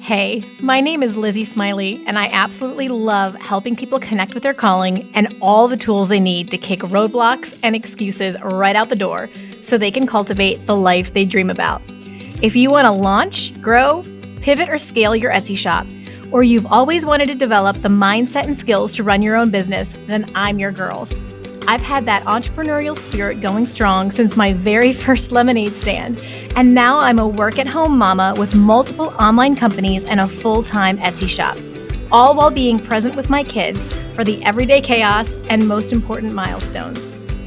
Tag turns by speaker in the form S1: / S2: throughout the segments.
S1: Hey, my name is Lizzie Smiley, and I absolutely love helping people connect with their calling and all the tools they need to kick roadblocks and excuses right out the door so they can cultivate the life they dream about. If you want to launch, grow, pivot, or scale your Etsy shop, or you've always wanted to develop the mindset and skills to run your own business, then I'm your girl. I've had that entrepreneurial spirit going strong since my very first lemonade stand, and now I'm a work-at-home mama with multiple online companies and a full-time Etsy shop, all while being present with my kids for the everyday chaos and most important milestones.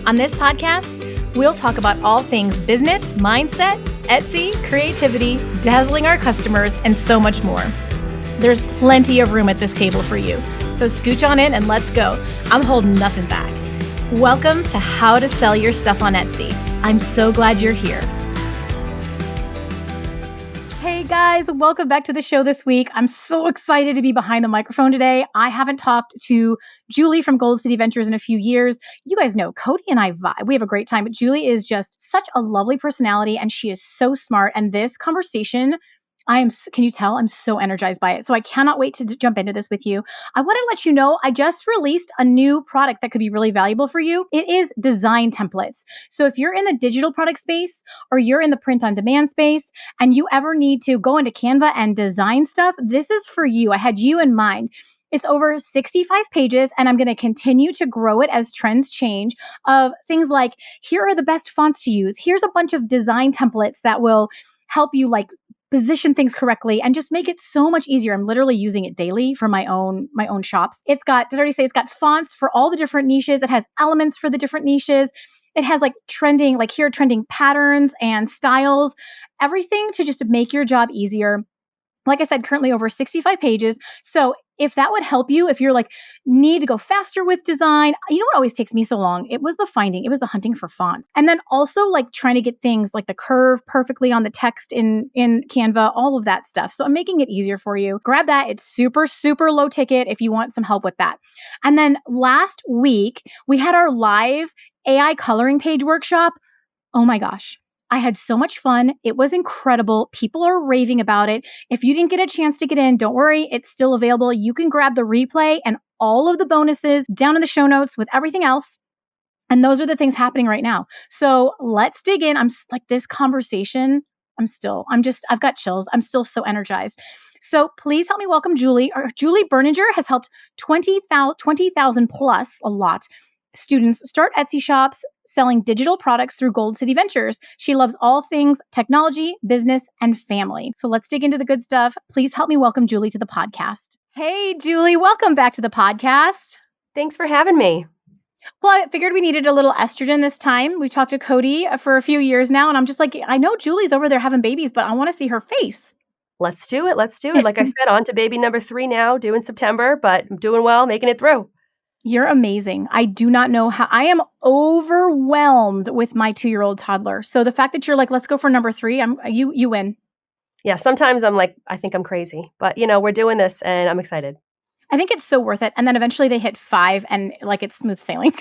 S1: On this podcast, we'll talk about all things business, mindset, Etsy, creativity, dazzling our customers, and so much more. There's plenty of room at this table for you, so scooch on in and let's go. I'm holding nothing back. Welcome to How to Sell Your Stuff on Etsy. I'm so glad you're here. Hey guys, welcome back to the show this week. I'm so excited to be behind the microphone today. I haven't talked to Julie from Gold City Ventures in a few years. You guys know Cody and I vibe. We have a great time, but Julie is just such a lovely personality and she is so smart. And this conversation, can you tell? I'm so energized by it. So I cannot wait to jump into this with you. I want to let you know, I just released a new product that could be really valuable for you. It is design templates. So if you're in the digital product space or you're in the print on demand space and you ever need to go into Canva and design stuff, this is for you. I had you in mind. It's over 65 pages, and I'm going to continue to grow it as trends change of things like, here are the best fonts to use. Here's a bunch of design templates that will help you position things correctly and just make it so much easier. I'm literally using it daily for my own shops. Did I already say it's got fonts for all the different niches. It has elements for the different niches. It has trending patterns and styles, everything to just make your job easier. Like I said, currently over 65 pages. So if that would help you, if you're need to go faster with design, you know what always takes me so long? It was the hunting for fonts. And then also trying to get things like the curve perfectly on the text in Canva, all of that stuff. So I'm making it easier for you. Grab that. It's super, super low ticket if you want some help with that. And then last week, we had our live AI coloring page workshop. Oh my gosh. I had so much fun. It was incredible. People are raving about it. If you didn't get a chance to get in, don't worry. It's still available. You can grab the replay and all of the bonuses down in the show notes with everything else. And those are the things happening right now. So let's dig in. This conversation, I've got chills. I'm still so energized. So please help me welcome Julie. Julie Berninger has helped 20,000 plus, a lot, students start Etsy shops selling digital products through Gold City Ventures. She loves all things technology, business, and family. So let's dig into the good stuff. Please help me welcome Julie to the podcast. Hey, Julie, welcome back to the podcast.
S2: Thanks for having me.
S1: Well, I figured we needed a little estrogen this time. We talked to Cody for a few years now, and I'm just I know Julie's over there having babies, but I want to see her face.
S2: Let's do it. Like I said, on to baby number 3 now, due in September, but I'm doing well, making it through.
S1: You're amazing. I do not know how. I am overwhelmed with my 2-year-old toddler. So the fact that you're let's go for number 3, you win.
S2: Yeah, sometimes I'm I think I'm crazy, but we're doing this and I'm excited.
S1: I think it's so worth it. And then eventually they hit 5 and it's smooth sailing.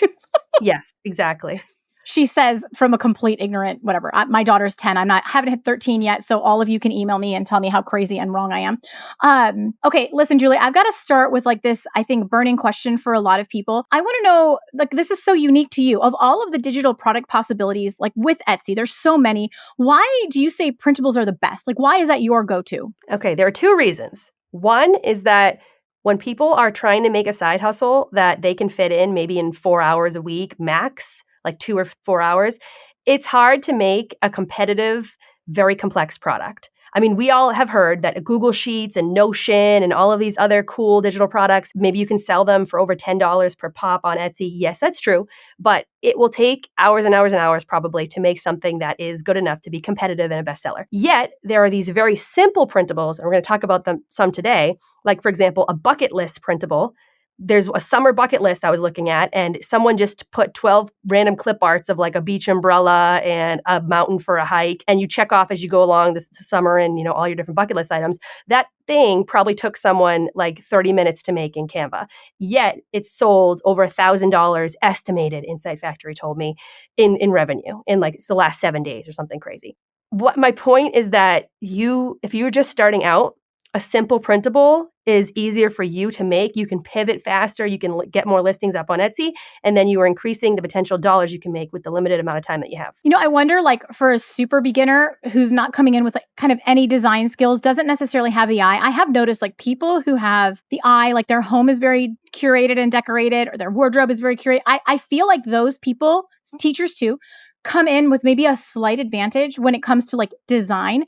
S2: Yes, exactly.
S1: She says from a complete ignorant, whatever. My daughter's 10. Haven't hit 13 yet. So all of you can email me and tell me how crazy and wrong I am. Okay, listen, Julie, I've got to start with this, I think, burning question for a lot of people. I want to know, this is so unique to you. Of all of the digital product possibilities, with Etsy, there's so many. Why do you say printables are the best? Why is that your go-to?
S2: Okay, there are 2 reasons. One is that when people are trying to make a side hustle that they can fit in maybe in 4 hours a week max, 2 or 4 hours, it's hard to make a competitive, very complex product. I mean, we all have heard that Google Sheets and Notion and all of these other cool digital products, maybe you can sell them for over $10 per pop on Etsy. Yes, that's true. But it will take hours and hours and hours probably to make something that is good enough to be competitive and a bestseller. Yet, there are these very simple printables, and we're going to talk about them some today, for example, a bucket list printable. There's a summer bucket list I was looking at, and someone just put 12 random clip arts of a beach umbrella and a mountain for a hike, and you check off as you go along this summer and all your different bucket list items. That thing probably took someone 30 minutes to make in Canva. Yet it's sold over $1,000 estimated, Insight Factory told me, in revenue in it's the last 7 days or something crazy. What my point is that if you're just starting out, a simple printable is easier for you to make. You can pivot faster. You can get more listings up on Etsy. And then you are increasing the potential dollars you can make with the limited amount of time that you have.
S1: I wonder, like, for a super beginner who's not coming in with like kind of any design skills, doesn't necessarily have the eye. I have noticed like people who have the eye, like their home is very curated and decorated, or their wardrobe is very curated. I feel like those people, teachers too, come in with maybe a slight advantage when it comes to like design.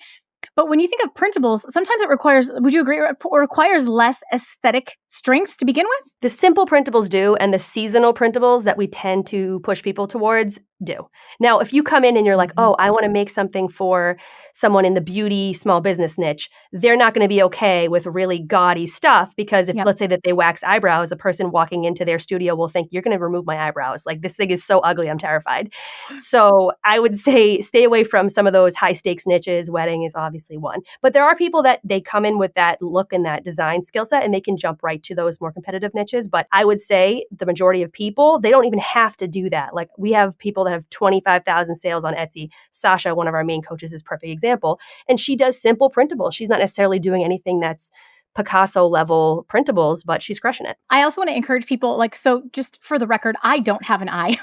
S1: But when you think of printables, sometimes it requires, would you agree, it requires less aesthetic strengths to begin with?
S2: The simple printables do, and the seasonal printables that we tend to push people towards do. Now, if you come in and you're like, oh, I want to make something for someone in the beauty small business niche, they're not going to be okay with really gaudy stuff because if,
S1: Yep.
S2: let's say that they wax eyebrows, a person walking into their studio will think, you're going to remove my eyebrows. Like, this thing is so ugly, I'm terrified. So I would say stay away from some of those high stakes niches. Wedding is obviously one. But there are people that they come in with that look and that design skill set and they can jump right to those more competitive niches. But I would say the majority of people, they don't even have to do that. Like we have people that have 25,000 sales on Etsy. Sasha, one of our main coaches, is a perfect example. And she does simple printables. She's not necessarily doing anything that's Picasso level printables, but she's crushing it.
S1: I also want to encourage people, like, so just for the record, I don't have an eye.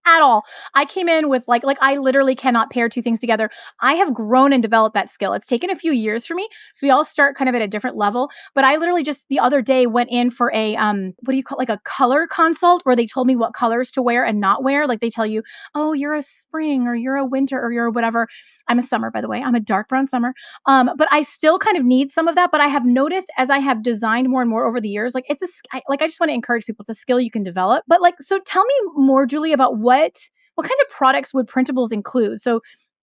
S1: At all. I came in with like I literally cannot pair two things together. I have grown and developed that skill. It's taken a few years for me. So we all start kind of at a different level. But I literally just the other day went in for a what do you call, like a color consult, where they told me what colors to wear and not wear. Like they tell you, oh, you're a spring or you're a winter or you're a whatever. I'm a summer, by the way. I'm a dark brown summer. But I still kind of need some of that. But I have noticed as I have designed more and more over the years, like I just want to encourage people. It's a skill you can develop. But like, so tell me more, Julie, about what kind of products would printables include? So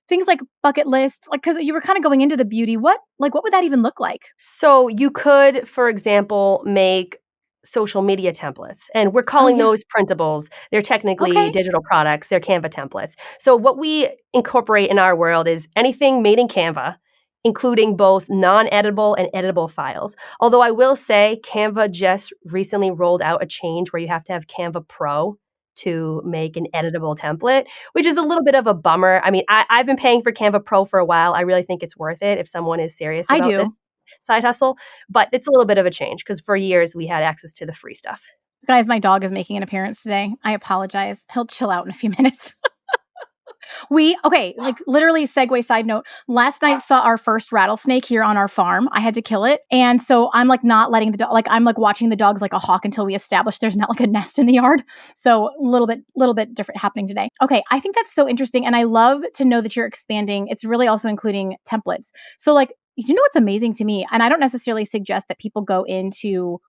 S1: things like bucket lists, like because you were kind of going into the beauty. What would that even look like?
S2: So you could, for example, make social media templates, and we're
S1: Oh
S2: calling
S1: yeah.
S2: those printables. They're technically
S1: Okay.
S2: digital products. They're Canva templates. So what we incorporate in our world is anything made in Canva, including both non-editable and editable files. Although I will say Canva just recently rolled out a change where you have to have Canva Pro to make an editable template, which is a little bit of a bummer. I mean, I've been paying for Canva Pro for a while. I really think it's worth it if someone is serious
S1: I
S2: about this
S1: do.
S2: side hustle, but it's a little bit of a change because for years we had access to the free stuff.
S1: Guys, my dog is making an appearance today. I apologize. He'll chill out in a few minutes. Like literally segue side note. Last night saw our first rattlesnake here on our farm. I had to kill it. And so I'm like not letting the dog, like I'm like watching the dogs like a hawk until we establish there's not like a nest in the yard. So a little bit different happening today. Okay. I think that's so interesting. And I love to know that you're expanding. It's really also including templates. So like, what's amazing to me, and I don't necessarily suggest that people go into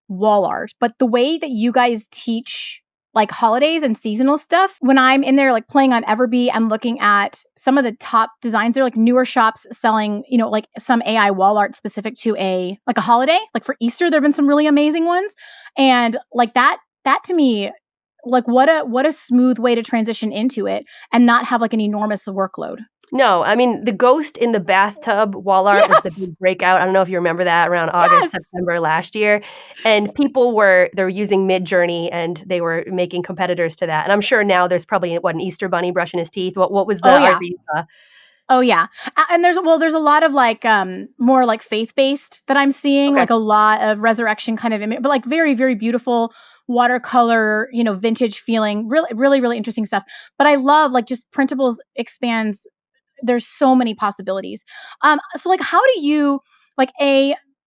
S1: wall art, but the way that you guys teach like holidays and seasonal stuff, when I'm in there like playing on Everbee, I'm looking at some of the top designs. They're like newer shops selling, like some AI wall art specific to a holiday. Like for Easter, there've been some really amazing ones. And like that to me, like what a smooth way to transition into it and not have like an enormous workload.
S2: No, I mean, the ghost in the bathtub wall art was the
S1: Yes.
S2: big breakout. I don't know if you remember that around August,
S1: Yes.
S2: September last year. And they were using Midjourney and they were making competitors to that. And I'm sure now there's probably an Easter bunny brushing his teeth. What was the
S1: Oh
S2: art
S1: yeah.
S2: that you saw?
S1: Oh yeah. And there's a lot of like more like faith-based that I'm seeing,
S2: Okay.
S1: like a lot of resurrection kind of image, but like very, very beautiful watercolor, vintage feeling, really, really, really interesting stuff. But I love like just printables expands, there's so many possibilities. So like how do you like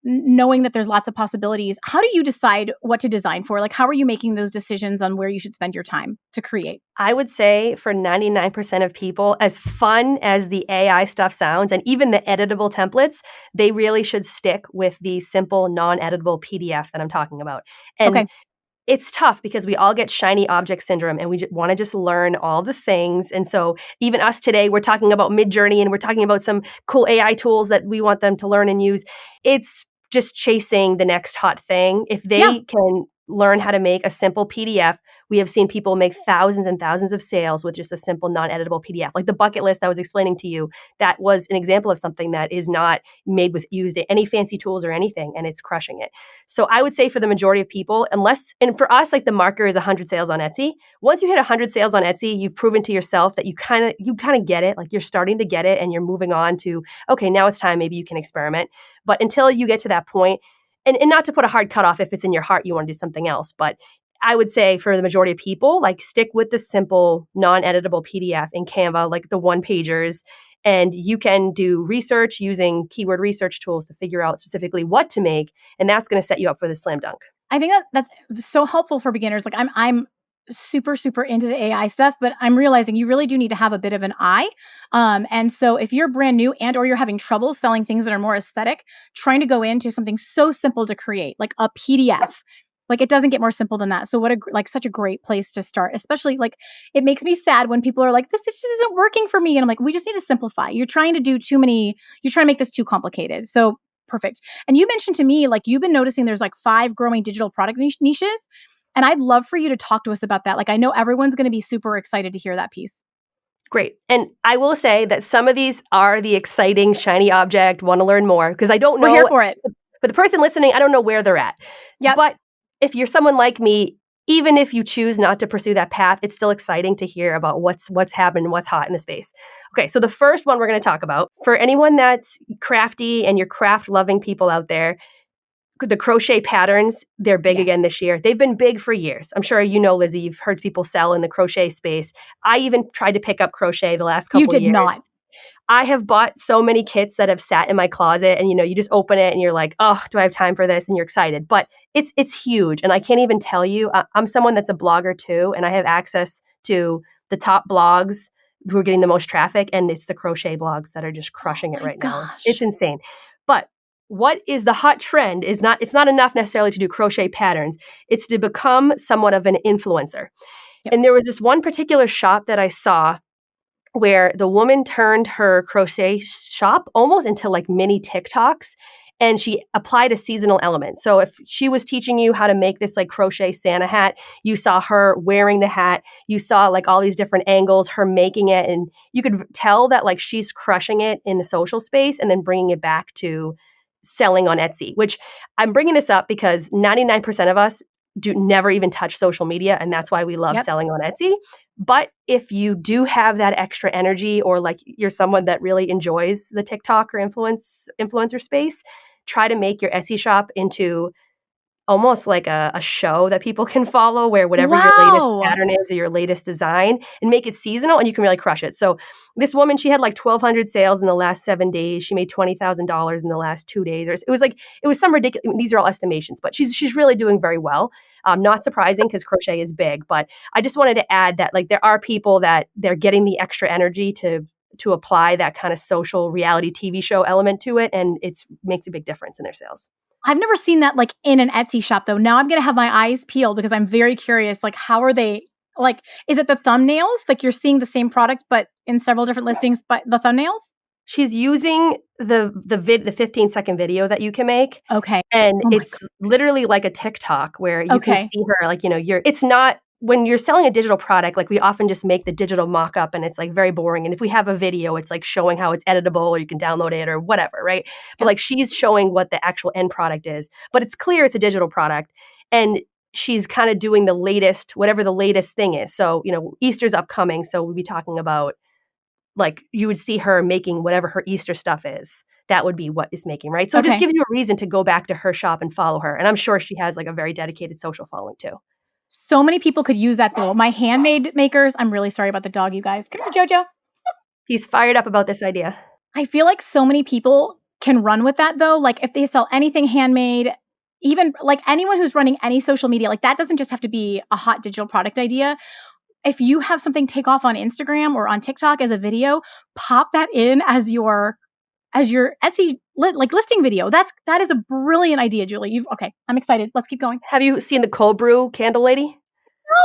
S1: knowing that there's lots of possibilities, how do you decide what to design for? Like how are you making those decisions on where you should spend your time to create?
S2: I would say for 99% of people, as fun as the AI stuff sounds, and even the editable templates, they really should stick with the simple, non-editable PDF that I'm talking about. And
S1: Okay.
S2: it's tough because we all get shiny object syndrome and we want to just learn all the things. And so even us today, we're talking about Midjourney and we're talking about some cool AI tools that we want them to learn and use. It's just chasing the next hot thing. If
S1: Yeah.
S2: they can learn how to make a simple PDF We have seen people make thousands and thousands of sales with just a simple non-editable PDF. Like the bucket list I was explaining to you, that was an example of something that is not made with used any fancy tools or anything, and it's crushing it. So I would say for the majority of people, unless, and for us, like the marker is 100 sales on Etsy. Once you hit 100 sales on Etsy, you've proven to yourself that you kind of get it. Like you're starting to get it, and you're moving on to, okay, now it's time. Maybe you can experiment. But until you get to that point, and not to put a hard cutoff, if it's in your heart, you want to do something else. But I would say for the majority of people, like stick with the simple non-editable PDF in Canva, like the one pagers. And you can do research using keyword research tools to figure out specifically what to make. And that's going to set you up for the slam dunk.
S1: I think that's so helpful for beginners. Like I'm super into the AI stuff, but I'm realizing you really do need to have a bit of an eye. And so if you're brand new and or you're having trouble selling things that are more aesthetic, trying to go into something so simple to create, like a PDF, like it doesn't get more simple than that. So what a like such a great place to start, especially like it makes me sad when people are like, this just isn't working for me. And I'm like, we just need to simplify. You're trying to do too many, you're trying to make this too complicated. So perfect. And you mentioned to me, like you've been noticing there's like 5 growing digital product niches. And I'd love for you to talk to us about that. Like I know everyone's going to be super excited to hear that piece.
S2: Great. And I will say that some of these are the exciting, shiny object, want to learn more, because I don't know.
S1: We're here for it.
S2: For the person listening, I don't know where they're at.
S1: Yep.
S2: But if you're someone like me, even if you choose not to pursue that path, it's still exciting to hear about what's happened, what's hot in the space. Okay, so the first one we're going to talk about, for anyone that's crafty and you're craft-loving people out there, the crochet patterns, they're big again this year. They've been big for years. I'm sure you know, Lizzie, you've heard people sell in the crochet space. I even tried to pick up crochet the last couple of years.
S1: You did not.
S2: I have bought so many kits that have sat in my closet, and you just open it and you're like, oh, do I have time for this? And you're excited. But it's huge. And I can't even tell you, I'm someone that's a blogger too, and I have access to the top blogs who are getting the most traffic, and it's the crochet blogs that are just crushing it right now. It's insane. But what is the hot trend is it's not enough necessarily to do crochet patterns. It's to become somewhat of an influencer. Yep. And there was this one particular shop that I saw where the woman turned her crochet shop almost into like mini TikToks, and she applied a seasonal element. So if she was teaching you how to make this like crochet Santa hat, you saw her wearing the hat, you saw like all these different angles, her making it, and you could tell that like she's crushing it in the social space and then bringing it back to selling on Etsy, which I'm bringing this up because 99% of us never even touch social media, and that's why we love selling on Etsy. But if you do have that extra energy, or like you're someone that really enjoys the TikTok or influencer space, try to make your Etsy shop into almost like a show that people can follow, where whatever your latest pattern is or your latest design, and make it seasonal, and you can really crush it. So this woman, she had like 1,200 sales in the last 7 days. She made $20,000 in the last 2 days. It was some ridiculous, these are all estimations, but she's really doing very well. Not surprising because crochet is big, but I just wanted to add that like there are people that they're getting the extra energy to apply that kind of social reality TV show element to it, and it makes a big difference in their sales.
S1: I've never seen that like in an Etsy shop though. Now I'm going to have my eyes peeled because I'm very curious. Like, how are they, like, is it the thumbnails? Like you're seeing the same product, but in several different listings, but the thumbnails?
S2: She's using the 15-second video that you can make.
S1: Okay.
S2: And it's literally like a TikTok where you can see her, like, it's not, when you're selling a digital product, like we often just make the digital mock-up and it's like very boring. And if we have a video, it's like showing how it's editable or you can download it or whatever, right? But like she's showing what the actual end product is. But it's clear it's a digital product. And she's kind of doing the latest, whatever the latest thing is. So, Easter's upcoming. So we'll be talking about, like, you would see her making whatever her Easter stuff is. That would be what is making, right? So it just gives you a reason to go back to her shop and follow her. And I'm sure she has like a very dedicated social following too.
S1: So many people could use that though. My handmade makers, I'm really sorry about the dog, you guys. Come here, Jojo.
S2: He's fired up about this idea.
S1: I feel like so many people can run with that though. Like if they sell anything handmade, even like anyone who's running any social media, like that doesn't just have to be a hot digital product idea. If you have something take off on Instagram or on TikTok as a video, pop that in as your Etsy listing video. That is a brilliant idea, Julie. I'm excited. Let's keep going.
S2: Have you seen the cold brew candle lady?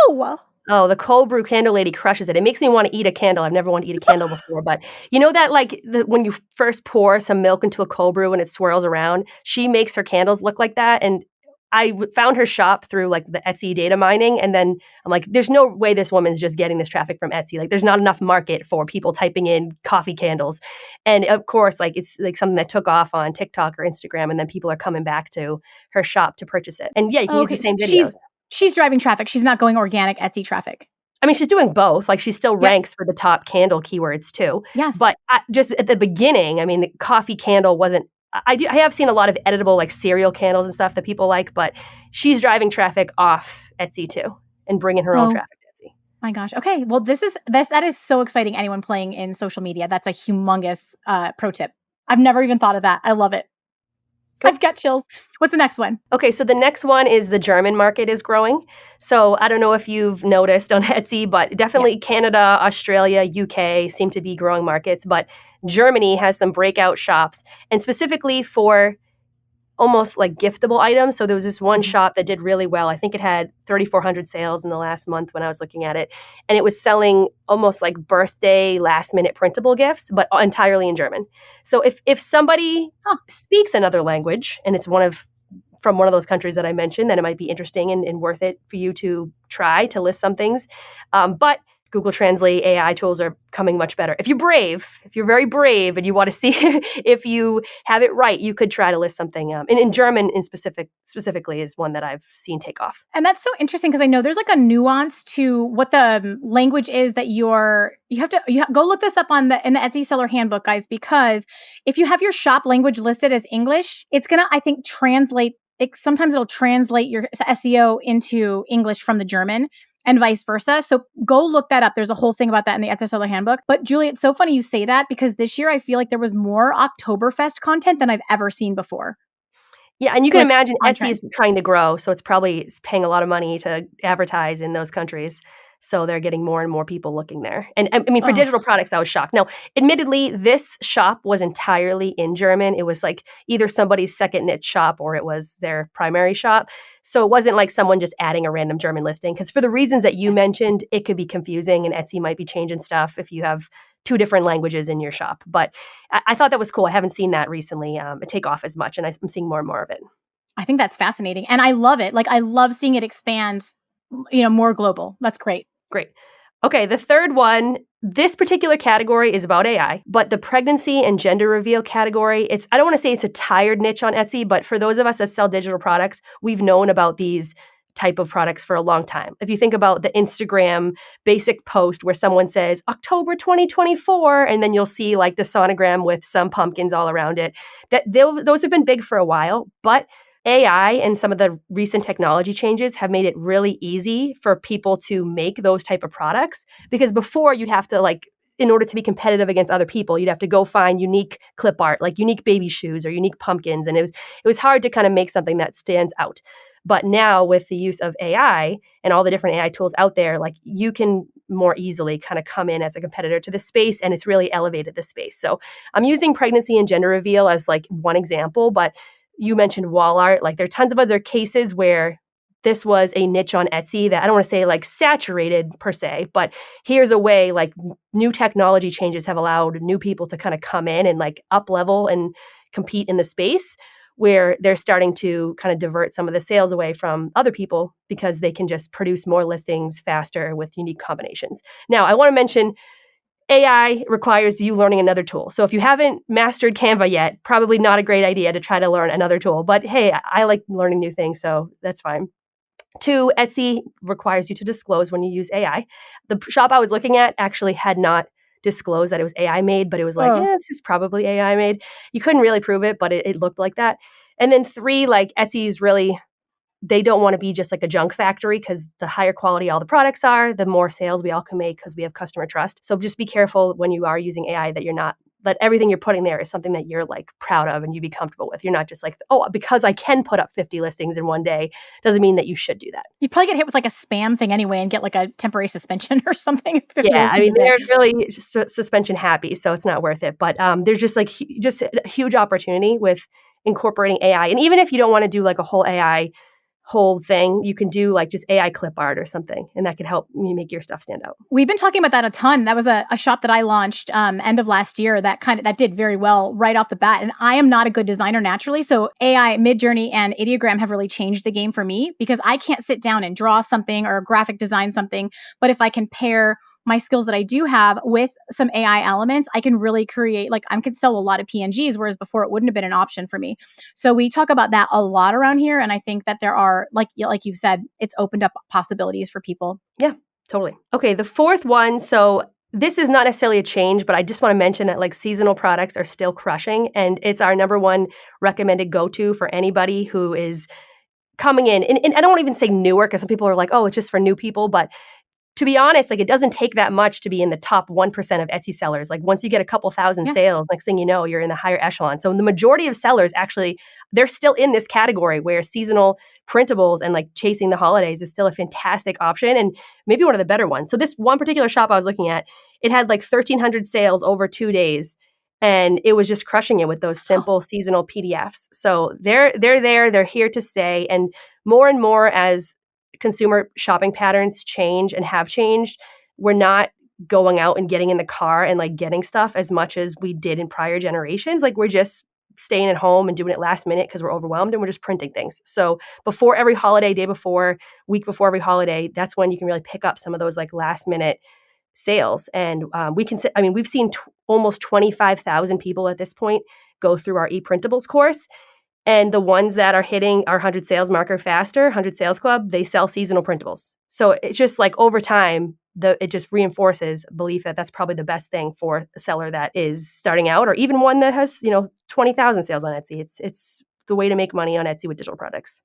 S1: No.
S2: Oh, the cold brew candle lady crushes it. It makes me want to eat a candle. I've never wanted to eat a candle before, but you know that like when you first pour some milk into a cold brew and it swirls around, she makes her candles look like that. And I found her shop through like the Etsy data mining. And then I'm like, there's no way this woman's just getting this traffic from Etsy. Like there's not enough market for people typing in coffee candles. And of course, like it's like something that took off on TikTok or Instagram. And then people are coming back to her shop to purchase it. And yeah, you can use the
S1: Okay,
S2: same videos.
S1: she's driving traffic. She's not going organic Etsy traffic.
S2: I mean, she's doing both. Like she still
S1: Yep.
S2: ranks for the top candle keywords too.
S1: Yes.
S2: But just at the beginning, I mean, the coffee candle wasn't. I have seen a lot of editable like cereal candles and stuff that people like, but she's driving traffic off Etsy too and bringing her own traffic to Etsy.
S1: My gosh. Okay. Well, that is so exciting. Anyone playing in social media, that's a humongous pro tip. I've never even thought of that. I love it. Cool. I've got chills. What's the next one?
S2: Okay, so the next one is the German market is growing. So I don't know if you've noticed on Etsy, but definitely Canada, Australia, UK seem to be growing markets. But Germany has some breakout shops, and specifically for almost like giftable items. So there was this one shop that did really well. I think it had 3,400 sales in the last month when I was looking at it. And it was selling almost like birthday, last minute printable gifts, but entirely in German. So if somebody speaks another language and it's from one of those countries that I mentioned, then it might be interesting and worth it for you to try to list some things. But Google Translate AI tools are coming much better. If you're very brave and you want to see if you have it right, you could try to list something. And in German specifically is one that I've seen take off.
S1: And that's so interesting because I know there's like a nuance to what the language is that you have to go look this up in the Etsy seller handbook, guys, because if you have your shop language listed as English, it's going to, I think, sometimes it'll translate your SEO into English from the German. And vice versa. So go look that up. There's a whole thing about that in the Etsy seller handbook. But Julie, it's so funny you say that because this year I feel like there was more Oktoberfest content than I've ever seen before.
S2: Yeah, and you can imagine Etsy is trying to grow, so it's probably paying a lot of money to advertise in those countries. So they're getting more and more people looking there. And I mean, for digital products, I was shocked. Now, admittedly, this shop was entirely in German. It was like either somebody's second niche shop or it was their primary shop. So it wasn't like someone just adding a random German listing. Because for the reasons that you mentioned, it could be confusing and Etsy might be changing stuff if you have two different languages in your shop. But I thought that was cool. I haven't seen that recently take off as much, and I'm seeing more and more of it.
S1: I think that's fascinating. And I love it. Like, I love seeing it expand, more global. That's great.
S2: Great. Okay, the third one, this particular category is about AI, but the pregnancy and gender reveal category, I don't want to say it's a tired niche on Etsy, but for those of us that sell digital products, we've known about these type of products for a long time. If you think about the Instagram basic post where someone says October 2024, and then you'll see like the sonogram with some pumpkins all around it, those have been big for a while, but AI and some of the recent technology changes have made it really easy for people to make those type of products. Because before you'd have to in order to be competitive against other people, you'd have to go find unique clip art, like unique baby shoes or unique pumpkins. And it was hard to kind of make something that stands out. But now with the use of AI and all the different AI tools out there, like you can more easily kind of come in as a competitor to the space, and it's really elevated the space. So I'm using pregnancy and gender reveal as like one example, but you mentioned wall art. Like there are tons of other cases where this was a niche on Etsy that I don't want to say like saturated per se, but here's a way like new technology changes have allowed new people to kind of come in and like up level and compete in the space where they're starting to kind of divert some of the sales away from other people because they can just produce more listings faster with unique combinations. Now, I want to mention AI requires you learning another tool. So if you haven't mastered Canva yet, probably not a great idea to try to learn another tool. But hey, I like learning new things, so that's fine. 2, Etsy requires you to disclose when you use AI. The shop I was looking at actually had not disclosed that it was AI made, but it was like, this is probably AI made. You couldn't really prove it, but it looked like that. And then 3, like Etsy's really, they don't want to be just like a junk factory because the higher quality all the products are, the more sales we all can make because we have customer trust. So just be careful when you are using AI that everything you're putting there is something that you're like proud of and you'd be comfortable with. You're not just like, because I can put up 50 listings in one day, doesn't mean that you should do that.
S1: You'd probably get hit with like a spam thing anyway and get like a temporary suspension or something.
S2: Yeah, I mean, they're really suspension happy, so it's not worth it. But there's just like just a huge opportunity with incorporating AI. And even if you don't want to do like a whole AI whole thing, you can do like just AI clip art or something, and that could help you make your stuff stand out.
S1: We've been talking about that a ton. That was a shop that I launched end of last year that did very well right off the bat. And I am not a good designer naturally. So AI, Midjourney, and Ideogram have really changed the game for me because I can't sit down and draw something or graphic design something. But if I can pair my skills that I do have with some AI elements, I can really create, like I could sell a lot of PNGs, whereas before it wouldn't have been an option for me. So we talk about that a lot around here. And I think that there are, like you've said, it's opened up possibilities for people.
S2: Yeah, totally. Okay, the fourth one. So this is not necessarily a change, but I just want to mention that like seasonal products are still crushing, and it's our number one recommended go-to for anybody who is coming in. And I don't want to even say newer, because some people are like, oh, it's just for new people. But to be honest, like it doesn't take that much to be in the top 1% of Etsy sellers. Like once you get a couple thousand sales, next thing you know, you're in the higher echelon. So the majority of sellers actually, they're still in this category where seasonal printables and like chasing the holidays is still a fantastic option and maybe one of the better ones. So this one particular shop I was looking at, it had like 1,300 sales over 2 days. And it was just crushing it with those simple seasonal PDFs. So they're there, they're here to stay. And more as consumer shopping patterns change and have changed, we're not going out and getting in the car and like getting stuff as much as we did in prior generations. Like we're just staying at home and doing it last minute because we're overwhelmed, and we're just printing things. So before every holiday, day before, week before every holiday, that's when you can really pick up some of those like last minute sales. And we've seen almost 25,000 people at this point go through our ePrintables course. And the ones that are hitting our 100 sales marker faster, 100 sales club, they sell seasonal printables. So it's just like over time, it just reinforces belief that that's probably the best thing for a seller that is starting out, or even one that has 20,000 sales on Etsy. It's the way to make money on Etsy with digital products.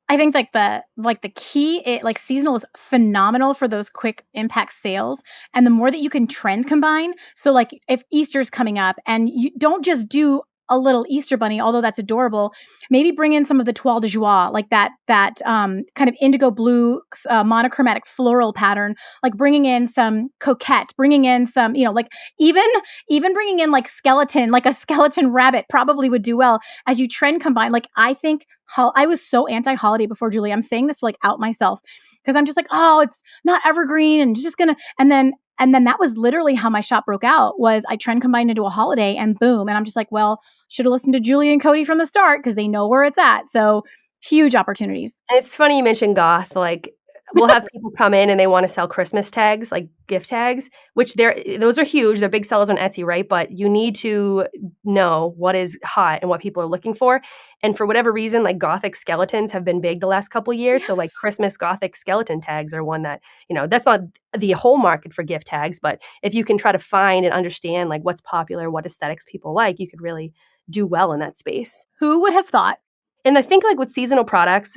S1: I think the key, like seasonal is phenomenal for those quick impact sales. And the more that you can trend combine. So like if Easter's coming up and you don't just do a little Easter bunny, although that's adorable, maybe bring in some of the toile de joie, like that kind of indigo blue monochromatic floral pattern, like bringing in some coquette, bringing in some, like even bringing in like a skeleton rabbit probably would do well as you trend combine. Like I think I was so anti-holiday before, Julie. I'm saying this to like out myself because I'm just like, oh, it's not evergreen and just gonna, and then that was literally how my shop broke out. Was I trend combined into a holiday and boom. And I'm just like, well, should have listened to Julie and Cody from the start because they know where it's at. So huge opportunities.
S2: And it's funny you mentioned goth. Like we'll have people come in and they want to sell Christmas tags, like gift tags, which those are huge. They're big sellers on Etsy, right? But you need to know what is hot and what people are looking for. And for whatever reason, like gothic skeletons have been big the last couple of years. So like Christmas gothic skeleton tags are one that, that's not the whole market for gift tags. But if you can try to find and understand like what's popular, what aesthetics people like, you could really do well in that space.
S1: Who would have thought?
S2: And I think like with seasonal products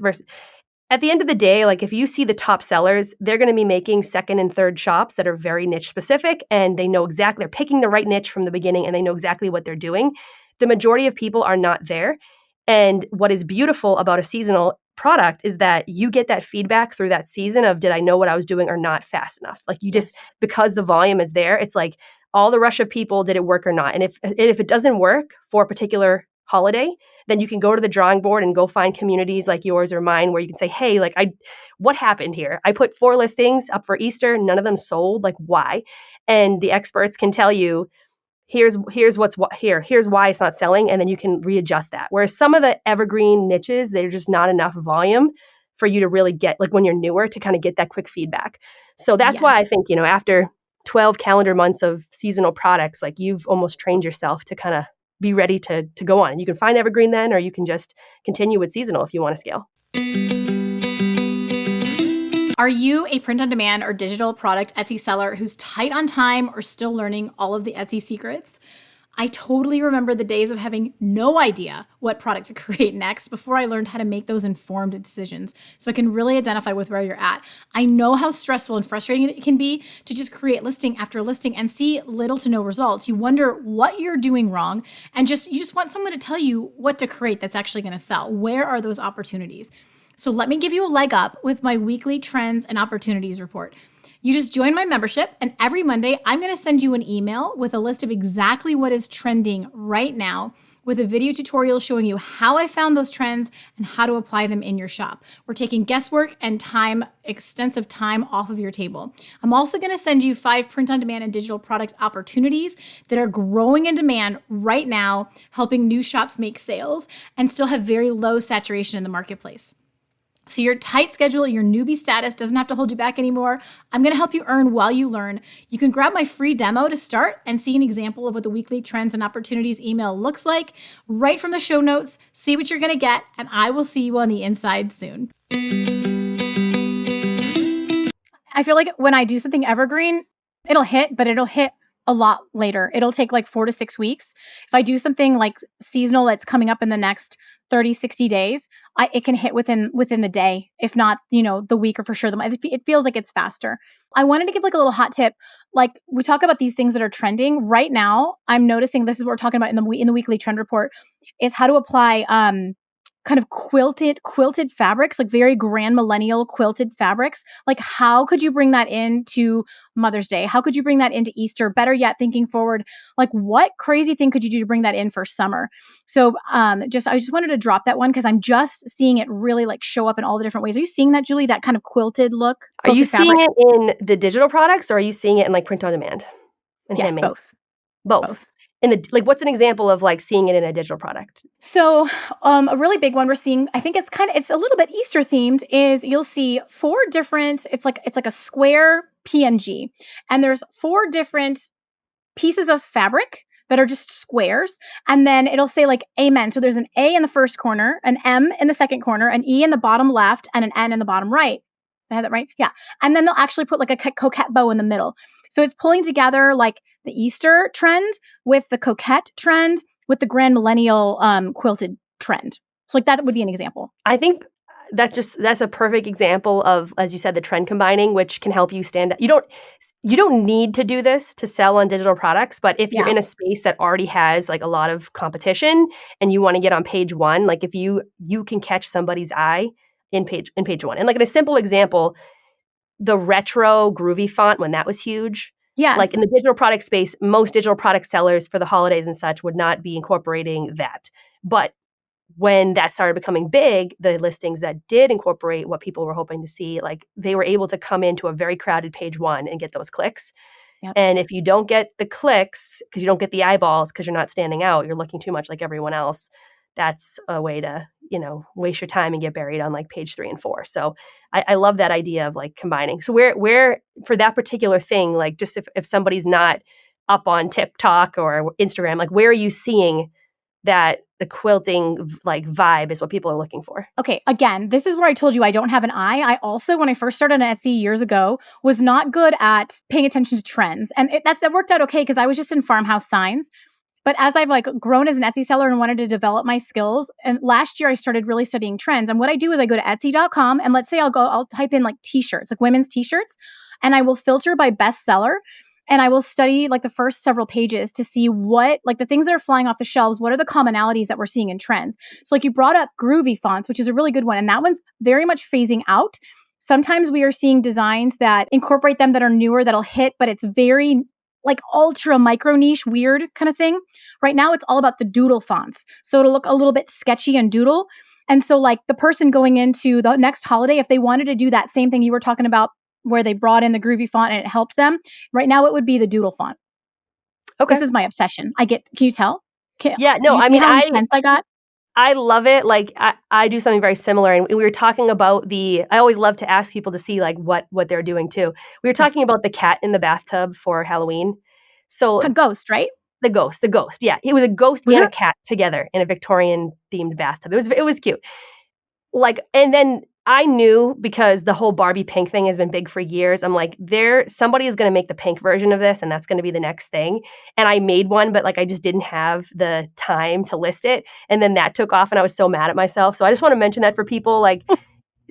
S2: at the end of the day, like if you see the top sellers, they're going to be making second and third shops that are very niche specific, and they know exactly, they're picking the right niche from the beginning, and they know exactly what they're doing. The majority of people are not there. And what is beautiful about a seasonal product is that you get that feedback through that season of, did I know what I was doing or not fast enough? Like you just, because the volume is there, it's like all the rush of people, did it work or not? And if it doesn't work for a particular holiday, then you can go to the drawing board and go find communities like yours or mine where you can say, hey, like what happened here? I put 4 listings up for Easter, none of them sold. Like why? And the experts can tell you, here's why it's not selling, and then you can readjust that. Whereas some of the evergreen niches, they're just not enough volume for you to really get, like when you're newer, to kind of get that quick feedback. So that's why I think, after 12 calendar months of seasonal products, like you've almost trained yourself to kind of be ready to go on. And you can find evergreen then, or you can just continue with seasonal if you want to scale.
S3: Are you a print-on-demand or digital product Etsy seller who's tight on time or still learning all of the Etsy secrets? I totally remember the days of having no idea what product to create next before I learned how to make those informed decisions so I can really identify with where you're at. I know how stressful and frustrating it can be to just create listing after listing and see little to no results. You wonder what you're doing wrong, and you just want someone to tell you what to create that's actually going to sell. Where are those opportunities? So let me give you a leg up with my weekly trends and opportunities report. You just join my membership, and every Monday, I'm going to send you an email with a list of exactly what is trending right now with a video tutorial showing you how I found those trends and how to apply them in your shop. We're taking guesswork and extensive time off of your table. I'm also going to send you 5 print-on-demand and digital product opportunities that are growing in demand right now, helping new shops make sales and still have very low saturation in the marketplace. So your tight schedule, your newbie status doesn't have to hold you back anymore. I'm going to help you earn while you learn. You can grab my free demo to start and see an example of what the weekly trends and opportunities email looks like right from the show notes. See what you're going to get, and I will see you on the inside soon.
S1: I feel like when I do something evergreen, it'll hit, but it'll hit a lot later. It'll take like 4 to 6 weeks. If I do something like seasonal that's coming up in the next 30, 60 days, it can hit within the day, if not, the week or for sure the month. It feels like it's faster. I wanted to give like a little hot tip. Like we talk about these things that are trending right now. I'm noticing this is what we're talking about in the weekly trend report is how to apply kind of quilted fabrics, like very grand millennial quilted fabrics. Like how could you bring that into Mother's Day? How could you bring that into Easter? Better yet, thinking forward, like what crazy thing could you do to bring that in for summer? So I just wanted to drop that one because I'm just seeing it really like show up in all the different ways. Are you seeing that, Julie? That kind of quilted look?
S2: Are you
S1: Quilted fabric?
S2: seeing it in the digital products or are you seeing it in like print on demand and
S1: Yes,
S2: handmade?
S1: both.
S2: In the like, what's an example of like seeing it in a digital product?
S1: So a really big one we're seeing, I think it's a little bit Easter themed, is you'll see 4 different, it's like a square PNG, and there's 4 different pieces of fabric that are just squares, and then it'll say like amen. So there's an A in the first corner, an M in the second corner, an E in the bottom left, and an N in the bottom right. I had that right? Yeah. And then they'll actually put like a coquette bow in the middle. So it's pulling together like the Easter trend with the coquette trend with the grand millennial quilted trend. So like that would be an example.
S2: I think that's a perfect example of, as you said, the trend combining, which can help you stand out. You don't need to do this to sell on digital products, but if you're in a space that already has like a lot of competition and you want to get on page 1, like if you can catch somebody's eye in page 1. And like in a simple example, the retro groovy font, when that was huge.
S1: Yes.
S2: Like in the digital product space, most digital product sellers for the holidays and such would not be incorporating that. But when that started becoming big, the listings that did incorporate what people were hoping to see, like they were able to come into a very crowded page 1 and get those clicks.
S1: Yep.
S2: And if you don't get the clicks because you don't get the eyeballs because you're not standing out, you're looking too much like everyone else, that's a way to, waste your time and get buried on like page 3 and 4. So I love that idea of like combining. So where for that particular thing, like just if somebody's not up on TikTok or Instagram, like where are you seeing that the quilting like vibe is what people are looking for?
S1: Okay, again, this is where I told you I don't have an eye. I also, when I first started on Etsy years ago, was not good at paying attention to trends. And that worked out okay because I was just in farmhouse signs. But as I've like grown as an Etsy seller and wanted to develop my skills, and last year I started really studying trends. And what I do is I go to Etsy.com and let's say I'll type in like t-shirts, like women's t-shirts, and I will filter by bestseller. And I will study like the first several pages to see what, like the things that are flying off the shelves, what are the commonalities that we're seeing in trends. So like you brought up groovy fonts, which is a really good one. And that one's very much phasing out. Sometimes we are seeing designs that incorporate them that are newer, that'll hit, but it's very like ultra micro niche, weird kind of thing. Right now, it's all about the doodle fonts. So it'll look a little bit sketchy and doodle. And so like the person going into the next holiday, if they wanted to do that same thing you were talking about, where they brought in the groovy font and it helped them, right now it would be the doodle font.
S2: Okay.
S1: This is my obsession. Can you tell?
S2: Yeah, no,
S1: I mean, how intense I got?
S2: I love it. Like I do something very similar. And we were talking about I always love to ask people to see like what they're doing too. We were talking about the cat in the bathtub for Halloween. So
S1: a ghost, right?
S2: The ghost. Yeah. It was a ghost and a cat together in a Victorian themed bathtub. It was cute. Like, and then I knew because the whole Barbie pink thing has been big for years. I'm like, somebody is going to make the pink version of this and that's going to be the next thing. And I made one, but like I just didn't have the time to list it. And then that took off and I was so mad at myself. So I just want to mention that for people, like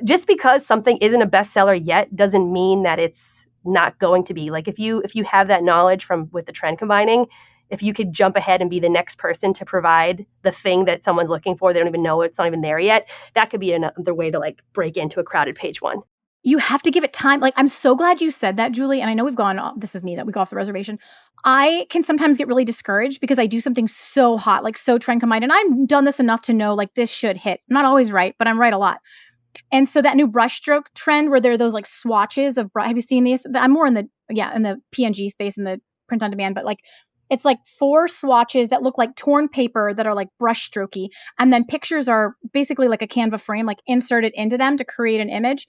S2: just because something isn't a bestseller yet doesn't mean that it's not going to be. Like if you have that knowledge with the trend combining, if you could jump ahead and be the next person to provide the thing that someone's looking for, they don't even know it's not even there yet, that could be another way to like break into a crowded page 1.
S1: you have to give it time. Like, I'm so glad you said that, Julie. And I know this is me that we go off the reservation. I can sometimes get really discouraged because I do something so hot, like so trend combined. And I've done this enough to know like this should hit. I'm not always right, but I'm right a lot. And so that new brushstroke trend where there are those like swatches of, have you seen these? I'm more in the PNG space, in the print on demand, but like, it's like 4 swatches that look like torn paper that are like brushstrokey. And then pictures are basically like a Canva frame, like inserted into them to create an image.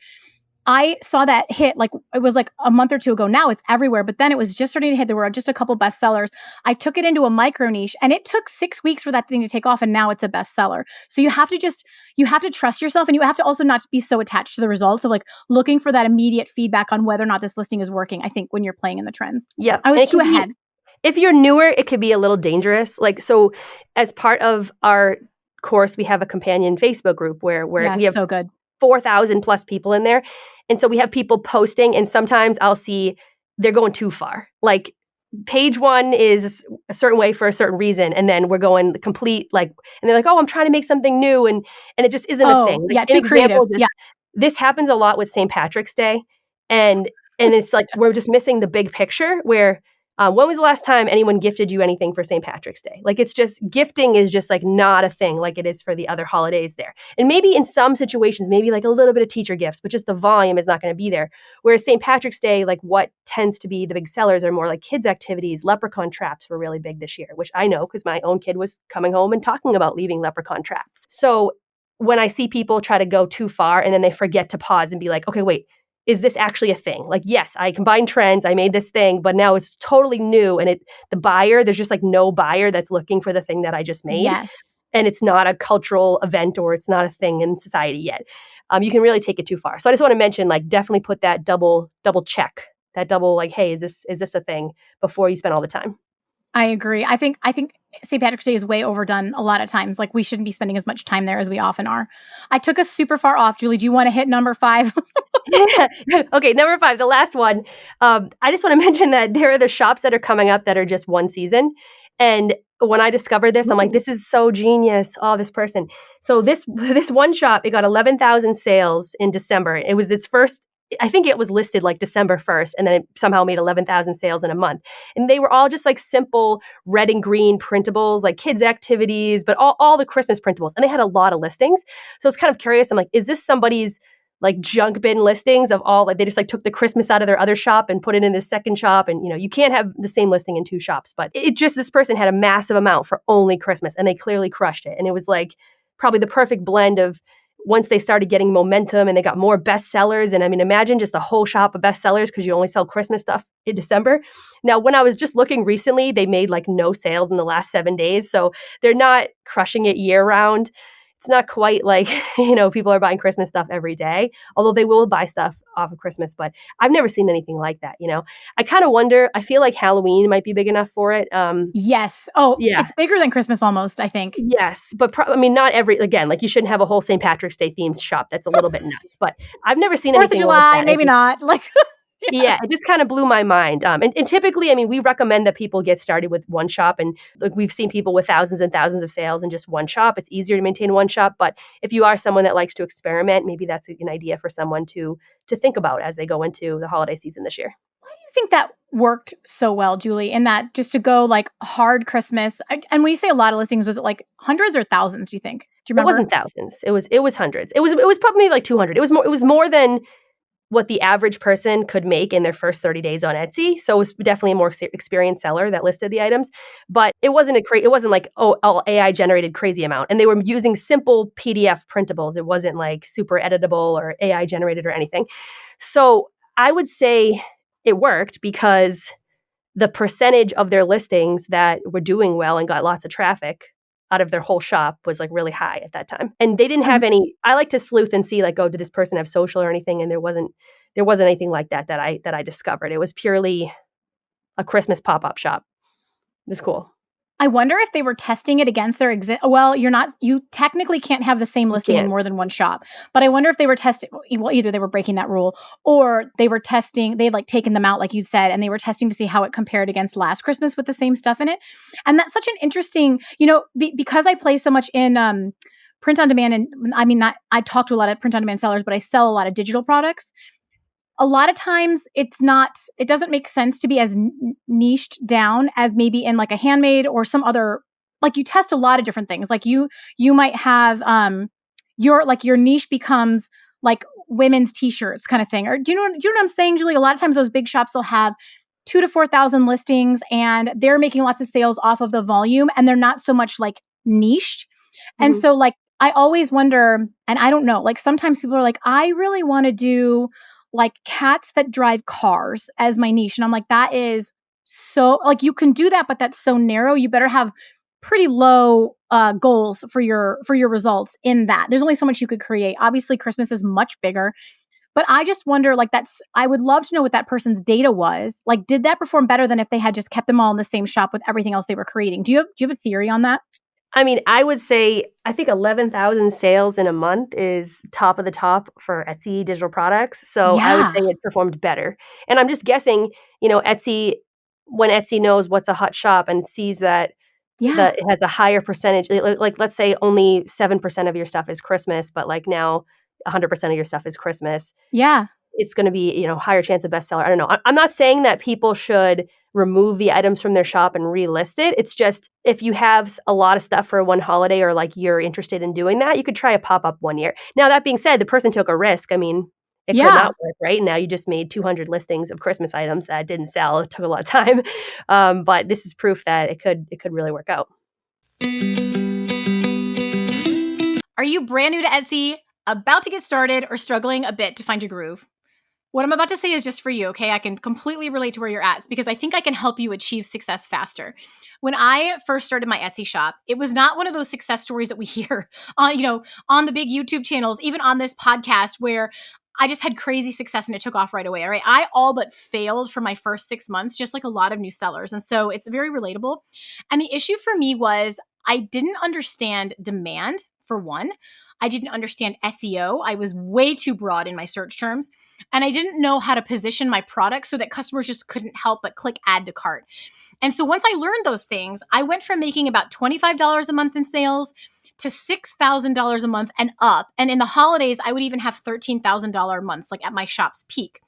S1: I saw that hit, like it was like a month or two ago. Now it's everywhere, but then it was just starting to hit. There were just a couple bestsellers. I took it into a micro niche, and it took 6 weeks for that thing to take off, and now it's a bestseller. So you have to trust yourself, and you have to also not be so attached to the results of like looking for that immediate feedback on whether or not this listing is working. I think when you're playing in the trends.
S2: Yeah,
S1: I was too ahead.
S2: If you're newer, it could be a little dangerous. Like, so as part of our course, we have a companion Facebook group where we have
S1: so good.
S2: 4,000 plus people in there. And so we have people posting, and sometimes I'll see they're going too far. Like, page 1 is a certain way for a certain reason, and then we're going the complete, like, and they're like, oh, I'm trying to make something new, and it just isn't a thing. Like,
S1: yeah, too creative.
S2: This happens a lot with St. Patrick's Day, and it's like we're just missing the big picture where when was the last time anyone gifted you anything for St. Patrick's Day? Like, it's just, gifting is just like not a thing like it is for the other holidays there. And maybe in some situations, maybe like a little bit of teacher gifts, but just the volume is not going to be there. Whereas St. Patrick's Day, like what tends to be the big sellers are more like kids' activities. Leprechaun traps were really big this year, which I know because my own kid was coming home and talking about leaving leprechaun traps. So when I see people try to go too far and then they forget to pause and be like, okay, wait, is this actually a thing? Like, yes, I combined trends, I made this thing, but now it's totally new. And the buyer, there's just like no buyer that's looking for the thing that I just made.
S1: Yes.
S2: And it's not a cultural event, or it's not a thing in society yet. You can really take it too far. So I just want to mention, like, definitely put that double check, that double, like, hey, is this a thing, before you spend all the time.
S1: I agree. I think St. Patrick's Day is way overdone a lot of times. Like, we shouldn't be spending as much time there as we often are. I took us super far off. Julie, do you want to hit number 5?
S2: Okay, number 5, the last one. I just want to mention that there are the shops that are coming up that are just one season. And when I discovered this, I'm like, this is so genius. Oh, this person. So this one shop, it got 11,000 sales in December. It was its first, I think it was listed like December 1st, and then it somehow made 11,000 sales in a month. And they were all just like simple red and green printables, like kids' activities, but all the Christmas printables. And they had a lot of listings. So it's kind of curious. I'm like, is this somebody's like junk bin listings of all, like they just like took the Christmas out of their other shop and put it in this second shop? And, you can't have the same listing in 2 shops, but it just, this person had a massive amount for only Christmas, and they clearly crushed it. And it was like probably the perfect blend of, once they started getting momentum and they got more bestsellers. And I mean, imagine just a whole shop of bestsellers because you only sell Christmas stuff in December. Now, when I was just looking recently, they made like no sales in the last 7 days. So they're not crushing it year round. It's not quite like, people are buying Christmas stuff every day, although they will buy stuff off of Christmas. But I've never seen anything like that. I kind of wonder, I feel like Halloween might be big enough for it.
S1: Yes. Oh,
S2: yeah.
S1: It's bigger than Christmas almost, I think.
S2: Yes. But not again, like, you shouldn't have a whole St. Patrick's Day themed shop. That's a little bit nuts. But I've never seen
S1: 4th
S2: anything
S1: of July,
S2: like that.
S1: maybe not. Like,
S2: yeah, it just kind of blew my mind. And typically, I mean, we recommend that people get started with one shop. And like, we've seen people with thousands and thousands of sales in just one shop. It's easier to maintain one shop. But if you are someone that likes to experiment, maybe that's an idea for someone to think about as they go into the holiday season this year.
S1: why do you think that worked so well, Julie, in that just to go like hard Christmas? And when you say a lot of listings, was it like hundreds or thousands, do you think? Do you remember?
S2: It wasn't thousands. It was hundreds. It was probably like 200. It was more than what the average person could make in their first 30 days on Etsy. So it was definitely a more experienced seller that listed the items, but it wasn't like, all AI generated crazy amount. And they were using simple PDF printables. It wasn't like super editable or AI generated or anything. So I would say it worked because the percentage of their listings that were doing well and got lots of traffic out of their whole shop was like really high at that time. And they didn't have any, I like to sleuth and see like, oh, did this person have social or anything? And there wasn't anything like that I discovered. It was purely a Christmas pop-up shop. It was cool.
S1: I wonder if they were testing it against their well, you technically can't have the same listing in more than one shop, but I wonder if they were testing, well, either they were breaking that rule or they were testing, they'd like taken them out, like you said, and they were testing to see how it compared against last Christmas with the same stuff in it. And that's such an interesting, because I play so much in print on demand, and I mean, I talk to a lot of print on demand sellers, but I sell a lot of digital products. a lot of times it doesn't make sense to be as niched down as maybe in like a handmade or some other, like you test a lot of different things. Like you might have, your niche becomes like women's t-shirts kind of thing. Or do you know what I'm saying, Julie? A lot of times those big shops will have 2 to 4,000 listings and they're making lots of sales off of the volume and they're not so much like niched. And
S2: Mhm.
S1: so like, I always wonder, and I don't know, like sometimes people are like, I really want to do like cats that drive cars as my niche. And I'm like, that is so, like, you can do that, but that's so narrow. You better have pretty low goals for your results in that. There's only so much you could create. Obviously, Christmas is much bigger. But I just wonder, like, I would love to know what that person's data was. Like, did that perform better than if they had just kept them all in the same shop with everything else they were creating? Do you have a theory on that?
S2: I mean, I would say I think 11,000 sales in a month is top of the top for Etsy digital products. So I would say
S1: Yeah.
S2: it performed better. And I'm just guessing, Etsy, when Etsy knows what's a hot shop and sees that
S1: Yeah.
S2: it has a higher percentage, like let's say only 7% of your stuff is Christmas, but like now 100% of your stuff is Christmas.
S1: Yeah.
S2: It's going to be, higher chance of bestseller. I don't know. I'm not saying that people should remove the items from their shop and relist it. It's just if you have a lot of stuff for one holiday or like you're interested in doing that, you could try a pop-up one year. Now, that being said, the person took a risk. I mean, it could
S1: Yeah.
S2: not work, right? Now you just made 200 listings of Christmas items that didn't sell. It took a lot of time. But this is proof that it could really work out.
S3: Are you brand new to Etsy, about to get started, or struggling a bit to find your groove? What I'm about to say is just for you, okay? I can completely relate to where you're at because I think I can help you achieve success faster. When I first started my Etsy shop, it was not one of those success stories that we hear on the big YouTube channels, even on this podcast, where I just had crazy success and it took off right away. All right. I all but failed for my first 6 months, just like a lot of new sellers. And so it's very relatable. And the issue for me was I didn't understand demand, for one. I didn't understand SEO. I was way too broad in my search terms. And I didn't know how to position my product so that customers just couldn't help but click add to cart. And so once I learned those things, I went from making about $25 a month in sales to $6,000 a month and up. And in the holidays, I would even have $13,000 months, like at my shop's peak.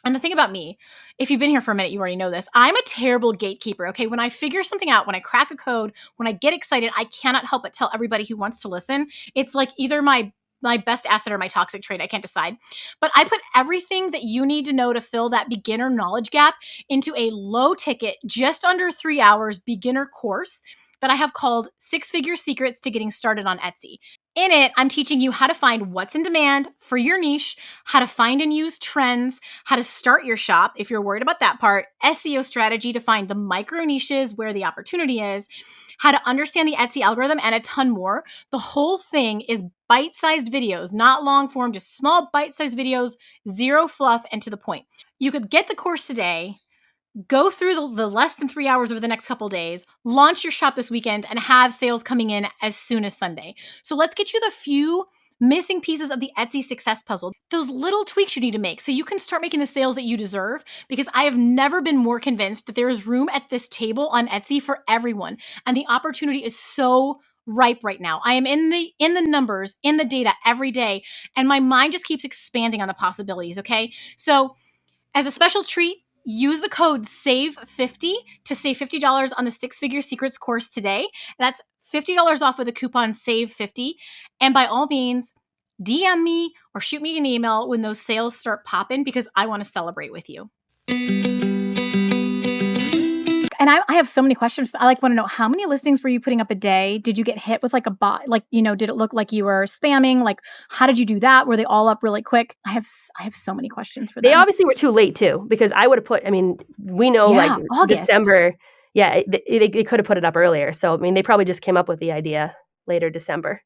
S3: And the thing about me, if you've been here for a minute, you already know this. I'm a terrible gatekeeper, okay? When I figure something out, when I crack a code, when I get excited, I cannot help but tell everybody who wants to listen. It's like either my best asset or my toxic trait. I can't decide. But I put everything that you need to know to fill that beginner knowledge gap into a low ticket, just under 3 hours beginner course that I have called 6-Figure Secrets to Getting Started on Etsy. In it, I'm teaching you how to find what's in demand for your niche, how to find and use trends, how to start your shop if you're worried about that part, SEO strategy to find the micro niches where the opportunity is, how to understand the Etsy algorithm, and a ton more. The whole thing is bite-sized videos, not long form, just small bite-sized videos, zero fluff, and to the point. You could get the course today, go through the less than 3 hours over the next couple days, launch your shop this weekend, and have sales coming in as soon as Sunday. So let's get you the few missing pieces of the Etsy success puzzle, those little tweaks you need to make so you can start making the sales that you deserve, because I have never been more convinced that there is room at this table on Etsy for everyone. And the opportunity is so ripe right now. I am in the numbers, in the data every day, and my mind just keeps expanding on the possibilities, okay? So as a special treat, use the code SAVE50 to save $50 on the 6-Figure Secrets course today. That's $50 off with the coupon SAVE50. And by all means, DM me or shoot me an email when those sales start popping because I want to celebrate with you.
S1: And I have so many questions. I want to know, how many listings were you putting up a day? Did you get hit with like a bot? Like, did it look like you were spamming? Like, how did you do that? Were they all up really quick? I have so many questions for them.
S2: They obviously were too late too, because I would have put, I mean, we know like
S1: August.
S2: December, they could have put it up earlier. So, I mean, they probably just came up with the idea later December.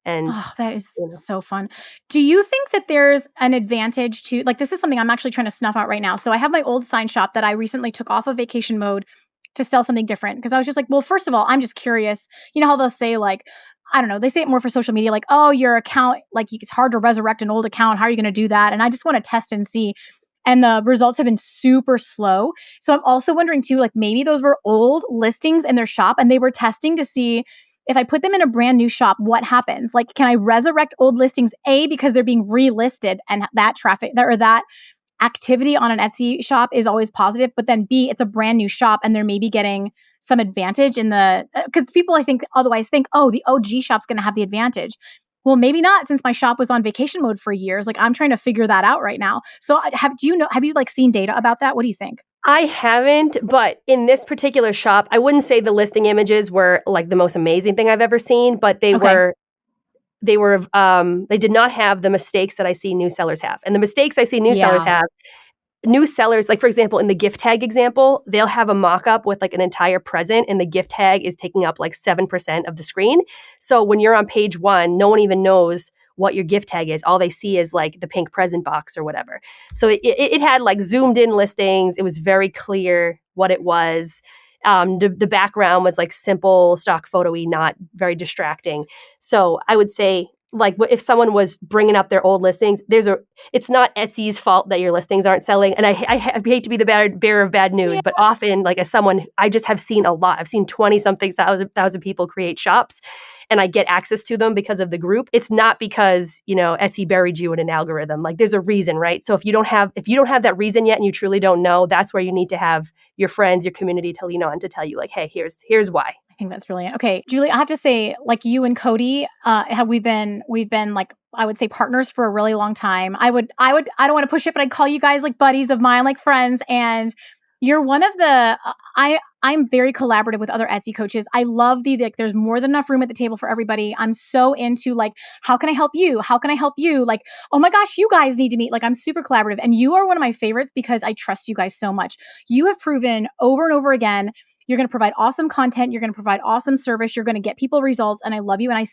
S2: And
S1: that is so fun. Do you think that there's an advantage to, like, this is something I'm actually trying to snuff out right now. So I have my old sign shop that I recently took off of vacation mode to sell something different, because I was just like, well, first of all, I'm just curious. You know how they'll say, like, I don't know, they say it more for social media, like, oh, your account, like, it's hard to resurrect an old account. How are you going to do that? And I just want to test and see. And the results have been super slow. So I'm also wondering too, like, maybe those were old listings in their shop and they were testing to see if I put them in a brand new shop, what happens? Like, can I resurrect old listings? A, because they're being relisted and that traffic or that activity on an Etsy shop is always positive, but then B, it's a brand new shop and they're maybe getting some advantage in the, because people I think otherwise think, oh, the OG shop's going to have the advantage. Well, maybe not, since my shop was on vacation mode for years. Like, I'm trying to figure that out right now. So have you like seen data about that? What do you think?
S2: I haven't, but in this particular shop, I wouldn't say the listing images were like the most amazing thing I've ever seen, but they
S1: Okay.
S2: they did not have the mistakes that I see new sellers have. And the mistakes I see new sellers
S1: Yeah.
S2: have, new sellers, like for example, in the gift tag example, they'll have a mock-up with like an entire present and the gift tag is taking up like 7% of the screen. So when you're on page one, no one even knows what your gift tag is. All they see is like the pink present box or whatever. So it had like zoomed in listings. It was very clear what it was. The background was like simple stock photo-y, not very distracting. So I would say, like, if someone was bringing up their old listings, it's not Etsy's fault that your listings aren't selling. And I hate to be the bearer of bad news,
S1: Yeah.
S2: but often, like, as someone, I just have seen a lot. I've seen 20 something thousand people create shops, and I get access to them because of the group. It's not because, Etsy buried you in an algorithm. Like, there's a reason, right? So if you don't have that reason yet and you truly don't know, that's where you need to have your friends, your community to lean on to tell you, like, hey, here's why.
S1: I think that's brilliant. Okay, Julie, I have to say, like, you and Cody, we've been like, I would say, partners for a really long time. I don't want to push it, but I'd call you guys like buddies of mine, like friends. And you're one of the, I'm very collaborative with other Etsy coaches. I love like, there's more than enough room at the table for everybody. I'm so into like, how can I help you? How can I help you? Like, oh my gosh, you guys need to meet. Like, I'm super collaborative. And you are one of my favorites because I trust you guys so much. You have proven over and over again you're going to provide awesome content. You're going to provide awesome service. You're going to get people results. And I love you. And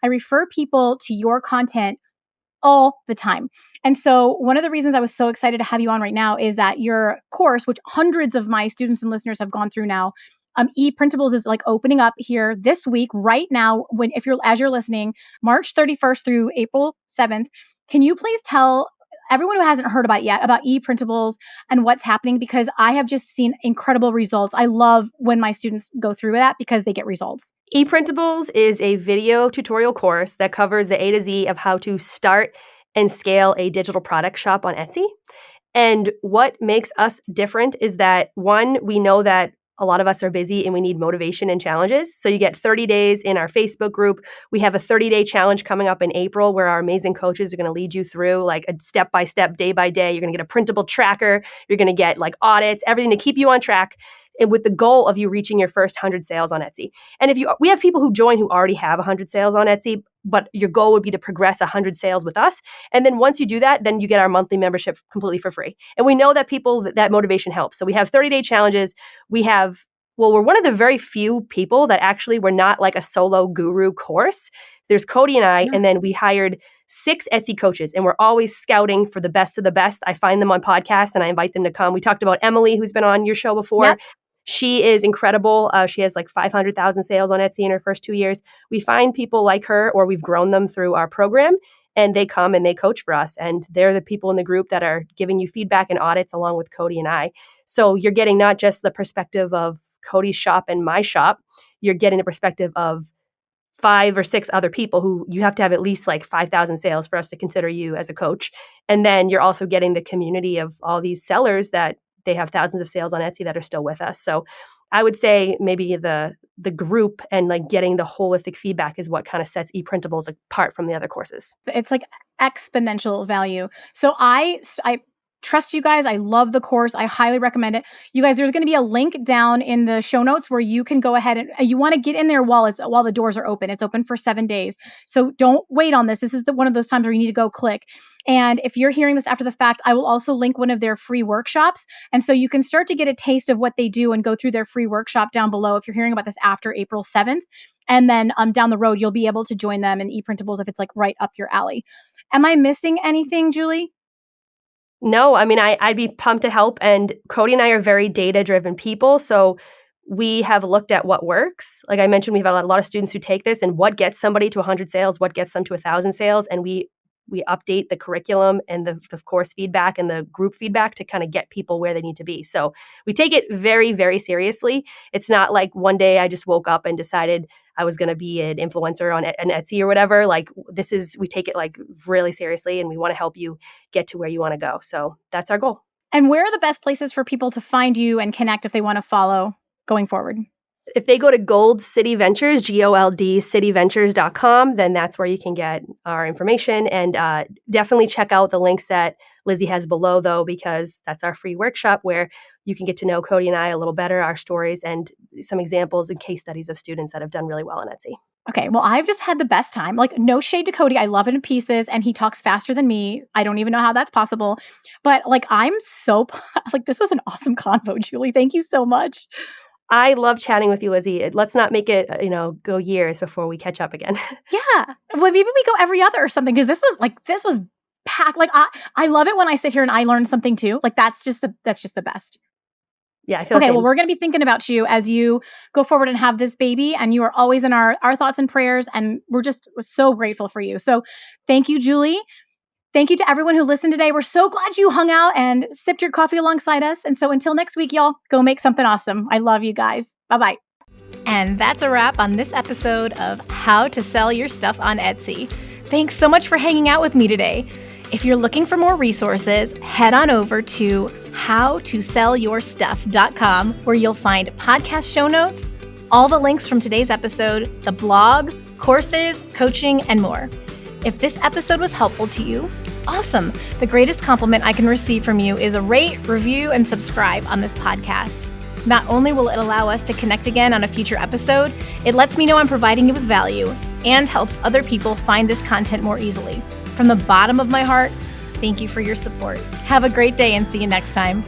S1: I refer people to your content all the time. And so one of the reasons I was so excited to have you on right now is that your course, which hundreds of my students and listeners have gone through now, ePrintables is like opening up here this week, right now, as you're listening, March 31st through April 7th. Can you please tell everyone who hasn't heard about it yet about ePrintables and what's happening? Because I have just seen incredible results. I love when my students go through that because they get results.
S2: ePrintables is a video tutorial course that covers the A to Z of how to start and scale a digital product shop on Etsy. And what makes us different is that, one, we know that a lot of us are busy and we need motivation and challenges. So you get 30 days in our Facebook group. We have a 30-day challenge coming up in April where our amazing coaches are going to lead you through like a step-by-step, day-by-day. You're going to get a printable tracker. You're going to get like audits, everything to keep you on track, and with the goal of you reaching your first 100 sales on Etsy. And we have people who join who already have 100 sales on Etsy, but your goal would be to progress 100 sales with us. And then once you do that, then you get our monthly membership completely for free. And we know that people, that motivation helps. So we have 30-day challenges. We're one of the very few people that actually were not like a solo guru course. There's Cody and I, and then we hired 6 Etsy coaches, and we're always scouting for the best of the best. I find them on podcasts and I invite them to come. We talked about Emily, who's been on your show before.
S1: Yep.
S2: She is incredible. She has like 500,000 sales on Etsy in her first 2 years. We find people like her, or we've grown them through our program, and they come and they coach for us. And they're the people in the group that are giving you feedback and audits along with Cody and I. So you're getting not just the perspective of Cody's shop and my shop, you're getting the perspective of 5 or 6 other people who you have to have at least like 5,000 sales for us to consider you as a coach. And then you're also getting the community of all these sellers that they have thousands of sales on Etsy that are still with us. So I would say maybe the group and like getting the holistic feedback is what kind of sets ePrintables apart from the other courses.
S1: It's like exponential value. So I trust you guys. I love the course. I highly recommend it. You guys, there's going to be a link down in the show notes where you can go ahead and you want to get in there while the doors are open. It's open for 7 days. So don't wait on this. This is one of those times where you need to go click. And if you're hearing this after the fact, I will also link one of their free workshops. And so you can start to get a taste of what they do and go through their free workshop down below if you're hearing about this after April 7th. And then down the road, you'll be able to join them in ePrintables if it's like right up your alley. Am I missing anything, Julie?
S2: No, I mean, I'd be pumped to help. And Cody and I are very data-driven people. So we have looked at what works. Like I mentioned, we have a lot of students who take this and what gets somebody to 100 sales, what gets them to 1,000 sales. And we update the curriculum and the course feedback and the group feedback to kind of get people where they need to be. So we take it very, very seriously. It's not like one day I just woke up and decided I was going to be an influencer on an Etsy or whatever. Like we take it like really seriously, and we want to help you get to where you want to go. So that's our goal.
S1: And where are the best places for people to find you and connect if they want to follow going forward?
S2: If they go to Gold City Ventures, GOLDCityVentures.com, then that's where you can get our information. And definitely check out the links that Lizzie has below, though, because that's our free workshop where you can get to know Cody and I a little better, our stories, and some examples and case studies of students that have done really well on Etsy.
S1: Okay, well, I've just had the best time. Like, no shade to Cody. I love it in pieces, and he talks faster than me. I don't even know how that's possible. But, like, I'm so, like, this was an awesome convo, Julie. Thank you so much.
S2: I love chatting with you, Lizzie. Let's not make it, go years before we catch up again.
S1: Yeah. Well, maybe we go every other or something, because this was packed. Like, I love it when I sit here and I learn something too. Like, that's just the best.
S2: Yeah, I feel
S1: okay. Well, we're going to be thinking about you as you go forward and have this baby, and you are always in our thoughts and prayers, and we're so grateful for you. So thank you, Julie. Thank you to everyone who listened today. We're so glad you hung out and sipped your coffee alongside us. And so until next week, y'all, go make something awesome. I love you guys. Bye-bye. And that's a wrap on this episode of How to Sell Your Stuff on Etsy. Thanks so much for hanging out with me today. If you're looking for more resources, head on over to howtosellyourstuff.com, where you'll find podcast show notes, all the links from today's episode, the blog, courses, coaching, and more. If this episode was helpful to you, awesome. The greatest compliment I can receive from you is a rate, review, and subscribe on this podcast. Not only will it allow us to connect again on a future episode, it lets me know I'm providing you with value and helps other people find this content more easily. From the bottom of my heart, thank you for your support. Have a great day and see you next time.